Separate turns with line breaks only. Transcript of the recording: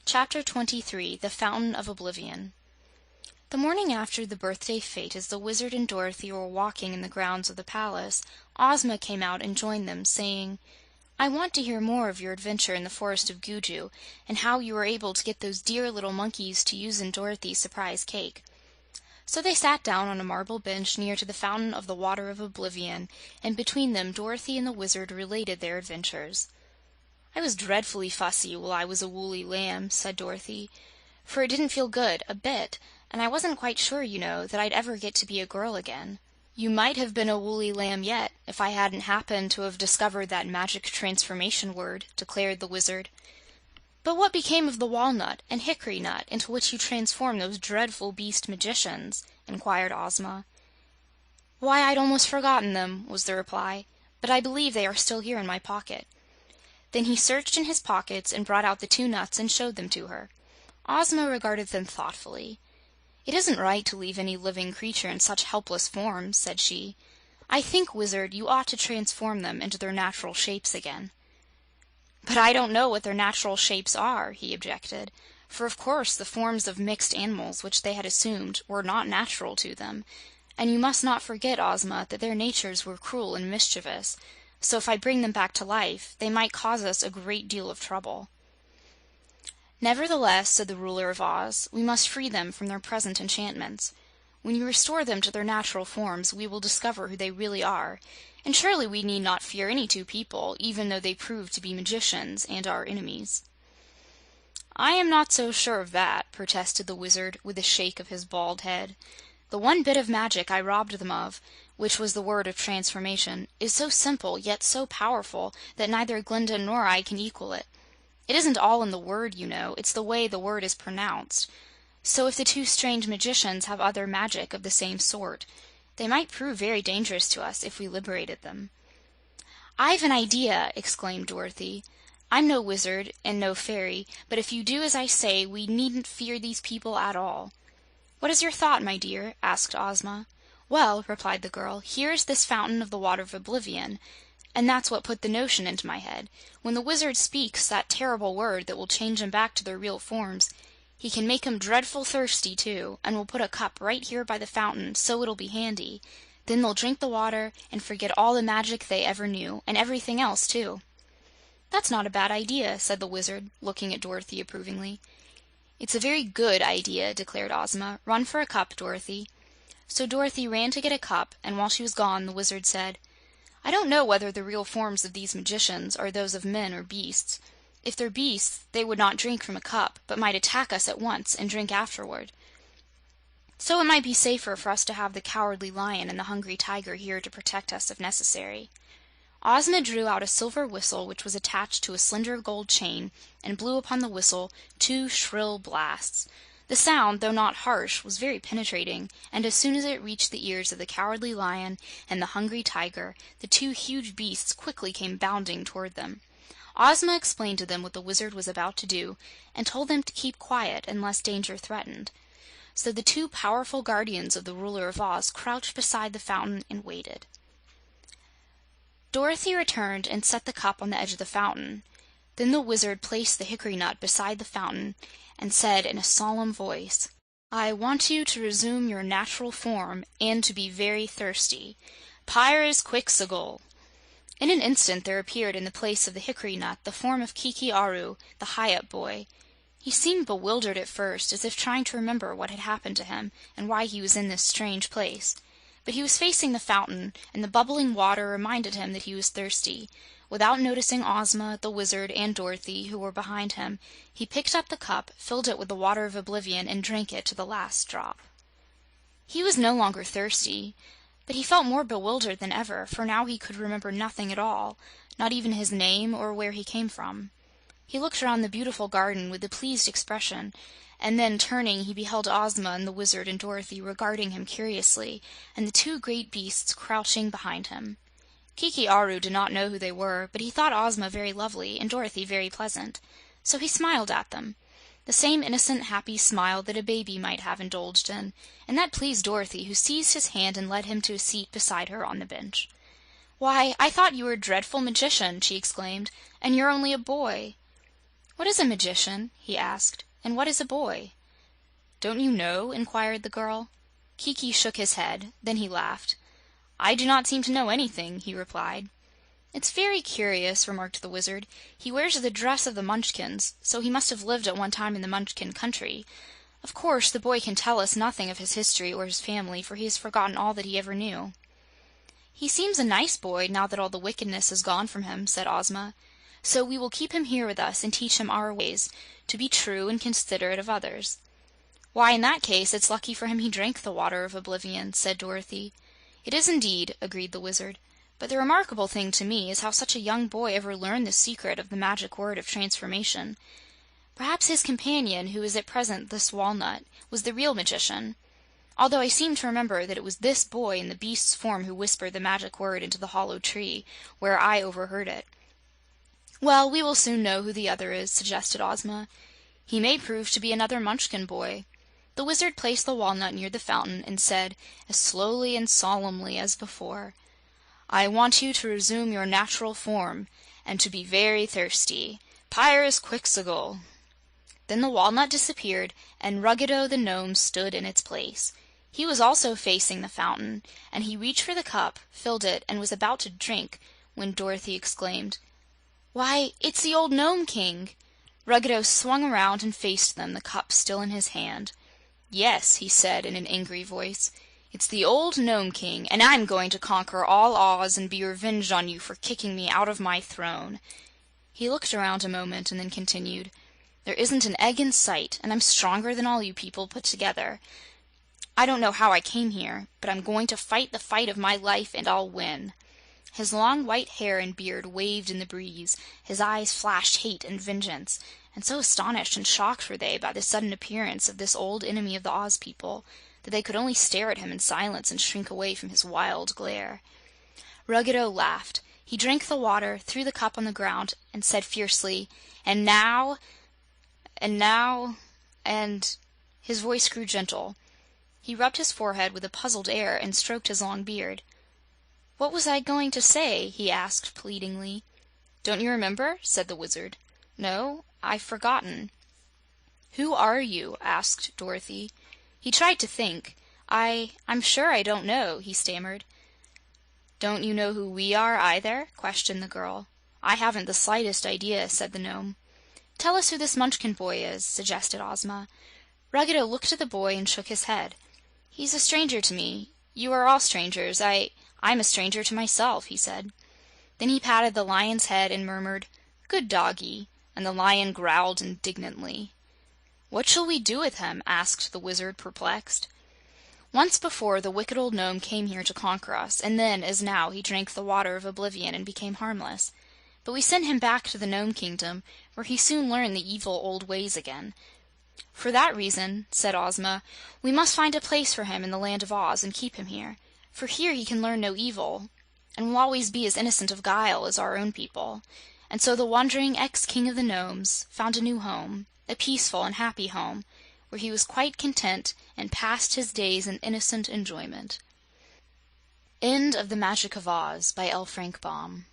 Chapter 23 The Fountain of Oblivion. The morning after the birthday fete, as the Wizard and Dorothy were walking in the grounds of the palace, Ozma came out and joined them, saying, "I want to hear more of your adventure in the Forest of Gugu, and how you were able to get those dear little monkeys to use in Dorothy's surprise cake." So they sat down on a marble bench near to the Fountain of the Water of Oblivion, and between them Dorothy and the Wizard related their adventures. "I was dreadfully fussy while I was a woolly lamb," said Dorothy, "for it didn't feel good, a bit, and I wasn't quite sure, you know, that I'd ever get to be a girl again." "You might have been a woolly lamb yet, if I hadn't happened to have discovered that magic transformation word," declared the Wizard. "But what became of the walnut and hickory nut into which you transformed those dreadful beast magicians?" inquired Ozma. "Why, I'd almost forgotten them," was the reply, "but I believe they are still here in my pocket." Then he searched in his pockets and brought out the two nuts and showed them to her. Ozma regarded them thoughtfully. "It isn't right to leave any living creature in such helpless forms," said she. "I think, Wizard, you ought to transform them into their natural shapes again." "But I don't know what their natural shapes are," he objected, for of course the forms of mixed animals which they had assumed were not natural to them, and you must not forget, Ozma, that their natures were cruel and mischievous, so if I bring them back to life, they might cause us a great deal of trouble. "Nevertheless," said the ruler of Oz, "we must free them from their present enchantments. When you restore them to their natural forms, we will discover who they really are, and surely we need not fear any two people, even though they prove to be magicians and our enemies." "I am not so sure of that," protested the Wizard, with a shake of his bald head. "The one bit of magic I robbed them of, which was the word of transformation, is so simple yet so powerful that neither Glinda nor I can equal it. It isn't all in the word, you know, it's the way the word is pronounced. So if the two strange magicians have other magic of the same sort, they might prove very dangerous to us if we liberated them." "I've an idea!" exclaimed Dorothy. "I'm no wizard and no fairy, but if you do as I say, we needn't fear these people at all." "What is your thought, my dear?" asked Ozma. "Well," replied the girl, "here is this Fountain of the Water of Oblivion, and that's what put the notion into my head. When the Wizard speaks that terrible word that will change 'em back to their real forms, he can make 'em dreadful thirsty, too, and we'll put a cup right here by the fountain, so it'll be handy. Then they'll drink the water and forget all the magic they ever knew, and everything else, too." "That's not a bad idea," said the Wizard, looking at Dorothy approvingly. "It's a very good idea," declared Ozma. "Run for a cup, Dorothy." So Dorothy ran to get a cup, and while she was gone, the Wizard said, "I don't know whether the real forms of these magicians are those of men or beasts. If they're beasts, they would not drink from a cup, but might attack us at once and drink afterward. So it might be safer for us to have the Cowardly Lion and the Hungry Tiger here to protect us if necessary." Ozma drew out a silver whistle which was attached to a slender gold chain and blew upon the whistle 2 shrill blasts. The sound, though not harsh, was very penetrating, and as soon as it reached the ears of the Cowardly Lion and the Hungry Tiger, the two huge beasts quickly came bounding toward them. Ozma explained to them what the Wizard was about to do, and told them to keep quiet unless danger threatened. So the two powerful guardians of the ruler of Oz crouched beside the fountain and waited. Dorothy returned and set the cup on the edge of the fountain. Then the Wizard placed the hickory nut beside the fountain and said in a solemn voice, "I want you to resume your natural form and to be very thirsty. Pyres Quixogle!" In an instant there appeared in the place of the hickory nut the form of Kiki Aru, the Hyup boy. He seemed bewildered at first, as if trying to remember what had happened to him and why he was in this strange place. But he was facing the fountain, and the bubbling water reminded him that he was thirsty. Without noticing Ozma, the Wizard, and Dorothy, who were behind him, he picked up the cup, filled it with the water of Oblivion, and drank it to the last drop. He was no longer thirsty, but he felt more bewildered than ever, for now he could remember nothing at all, not even his name or where he came from. He looked around the beautiful garden with a pleased expression, and then, turning, he beheld Ozma and the Wizard and Dorothy regarding him curiously, and the two great beasts crouching behind him. Kiki Aru did not know who they were, but he thought Ozma very lovely and Dorothy very pleasant, so he smiled at them, the same innocent, happy smile that a baby might have indulged in, and that pleased Dorothy, who seized his hand and led him to a seat beside her on the bench. "Why, I thought you were a dreadful magician!" she exclaimed, "and you're only a boy!" "What is a magician?" he asked. "And what is a boy?" "Don't you know?" inquired the girl. Kiki shook his head. Then he laughed. "I do not seem to know anything," he replied. "It's very curious," remarked the Wizard. "He wears the dress of the Munchkins, so he must have lived at one time in the Munchkin country. Of course, the boy can tell us nothing of his history or his family, for he has forgotten all that he ever knew." "He seems a nice boy, now that all the wickedness is gone from him," said Ozma. "So we will keep him here with us and teach him our ways, to be true and considerate of others." "Why, in that case, it's lucky for him he drank the water of Oblivion," said Dorothy. "It is indeed," agreed the Wizard. "But the remarkable thing to me is how such a young boy ever learned the secret of the magic word of transformation. Perhaps his companion, who is at present this walnut, was the real magician, although I seem to remember that it was this boy in the beast's form who whispered the magic word into the hollow tree, where I overheard it." "Well, we will soon know who the other is," suggested Ozma. "He may prove to be another Munchkin boy." The Wizard placed the walnut near the fountain and said, as slowly and solemnly as before, "I want you to resume your natural form, and to be very thirsty. Pyres Quixogle!" Then the walnut disappeared, and Ruggedo the Nome stood in its place. He was also facing the fountain, and he reached for the cup, filled it, and was about to drink when Dorothy exclaimed, "Why, it's the old Nome King!" Ruggedo swung around and faced them, the cup still in his hand. "Yes," he said in an angry voice, "it's the old Nome King, and I'm going to conquer all Oz and be revenged on you for kicking me out of my throne." He looked around a moment and then continued, "There isn't an egg in sight, and I'm stronger than all you people put together. I don't know how I came here, but I'm going to fight the fight of my life, and I'll win." His long white hair and beard waved in the breeze, his eyes flashed hate and vengeance, and so astonished and shocked were they by the sudden appearance of this old enemy of the Oz people that they could only stare at him in silence and shrink away from his wild glare. Ruggedo laughed. He drank the water, threw the cup on the ground, and said fiercely, "And now, and his voice grew gentle. He rubbed his forehead with a puzzled air and stroked his long beard. "What was I going to say?" he asked pleadingly. "Don't you remember?" said the Wizard. "No, I've forgotten." "Who are you?" asked Dorothy. He tried to think. I'm sure I don't know," he stammered. "Don't you know who we are, either?" questioned the girl. "I haven't the slightest idea," said the Nome. "Tell us who this Munchkin boy is," suggested Ozma. Ruggedo looked at the boy and shook his head. "He's a stranger to me. You are all strangers. I'm a stranger to myself," he said. Then he patted the lion's head and murmured, "Good doggy," and the lion growled indignantly. "What shall we do with him?" asked the Wizard, perplexed. "Once before, the wicked old gnome came here to conquer us, and then, as now, he drank the water of Oblivion and became harmless. But we sent him back to the Gnome Kingdom, where he soon learned the evil old ways again. For that reason," said Ozma, "we must find a place for him in the land of Oz and keep him here. For here he can learn no evil, and will always be as innocent of guile as our own people." And so the wandering ex-King of the Gnomes found a new home, a peaceful and happy home, where he was quite content and passed his days in innocent enjoyment. End of The Magic of Oz by L. Frank Baum.